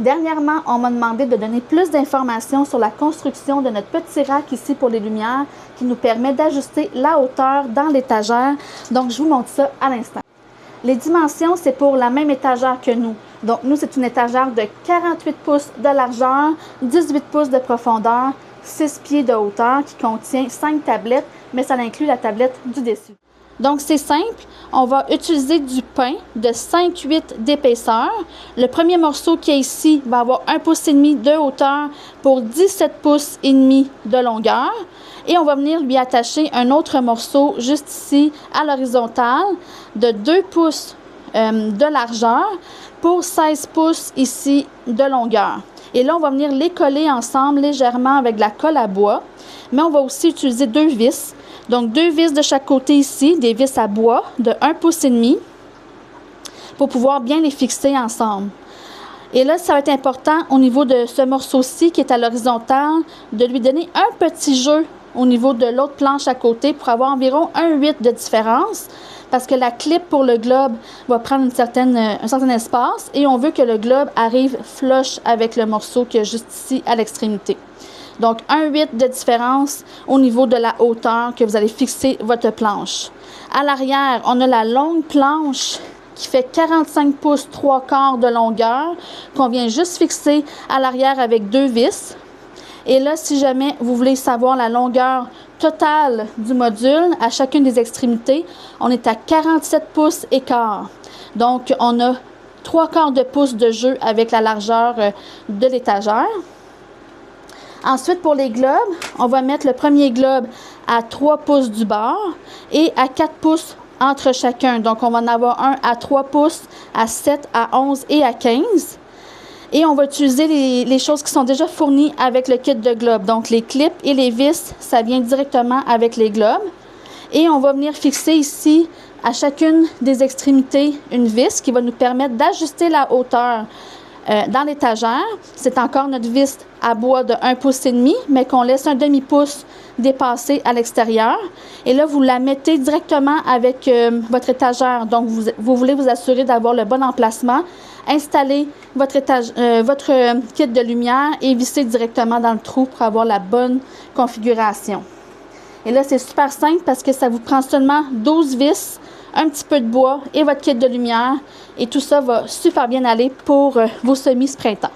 Dernièrement, on m'a demandé de donner plus d'informations sur la construction de notre petit rack ici pour les lumières qui nous permet d'ajuster la hauteur dans l'étagère. Donc, je vous montre ça à l'instant. Les dimensions, c'est pour la même étagère que nous. Donc, nous, c'est une étagère de 48 pouces de largeur, 18 pouces de profondeur, 6 pieds de hauteur qui contient 5 tablettes, mais ça inclut la tablette du dessus. Donc, c'est simple. On va utiliser du pain de 5-8 d'épaisseur. Le premier morceau qui est ici va avoir 1,5 pouce de hauteur pour 17 pouces et demi de longueur. Et on va venir lui attacher un autre morceau juste ici à l'horizontale de 2 pouces de largeur pour 16 pouces ici de longueur. Et là, on va venir les coller ensemble légèrement avec de la colle à bois. Mais on va aussi utiliser 2 vis. Donc, 2 vis de chaque côté ici, des vis à bois de 1,5 pouce pour pouvoir bien les fixer ensemble. Et là, ça va être important au niveau de ce morceau-ci qui est à l'horizontale, de lui donner un petit jeu au niveau de l'autre planche à côté pour avoir environ 1,8 de différence parce que la clip pour le globe va prendre un certain espace et on veut que le globe arrive flush avec le morceau qui est juste ici à l'extrémité. Donc, 1,8 de différence au niveau de la hauteur que vous allez fixer votre planche. À l'arrière, on a la longue planche qui fait 45 pouces 3/4 de longueur qu'on vient juste fixer à l'arrière avec 2 vis. Et là, si jamais vous voulez savoir la longueur totale du module à chacune des extrémités, on est à 47 pouces et quart. Donc, on a 3/4 de pouce de jeu avec la largeur de l'étagère. Ensuite, pour les globes, on va mettre le premier globe à 3 pouces du bord et à 4 pouces entre chacun. Donc, on va en avoir un à 3 pouces, à 7, à 11 et à 15. Et on va utiliser les choses qui sont déjà fournies avec le kit de globes. Donc, les clips et les vis, ça vient directement avec les globes. Et on va venir fixer ici, à chacune des extrémités, une vis qui va nous permettre d'ajuster la hauteur dans l'étagère. C'est encore notre vis à bois de 1,5 pouce, mais qu'on laisse un demi-pouce dépasser à l'extérieur. Et là, vous la mettez directement avec votre étagère. Donc, vous voulez vous assurer d'avoir le bon emplacement. Installez votre kit de lumière et vissez directement dans le trou pour avoir la bonne configuration. Et là, c'est super simple parce que ça vous prend seulement 12 vis, un petit peu de bois et votre kit de lumière. Et tout ça va super bien aller pour vos semis ce printemps.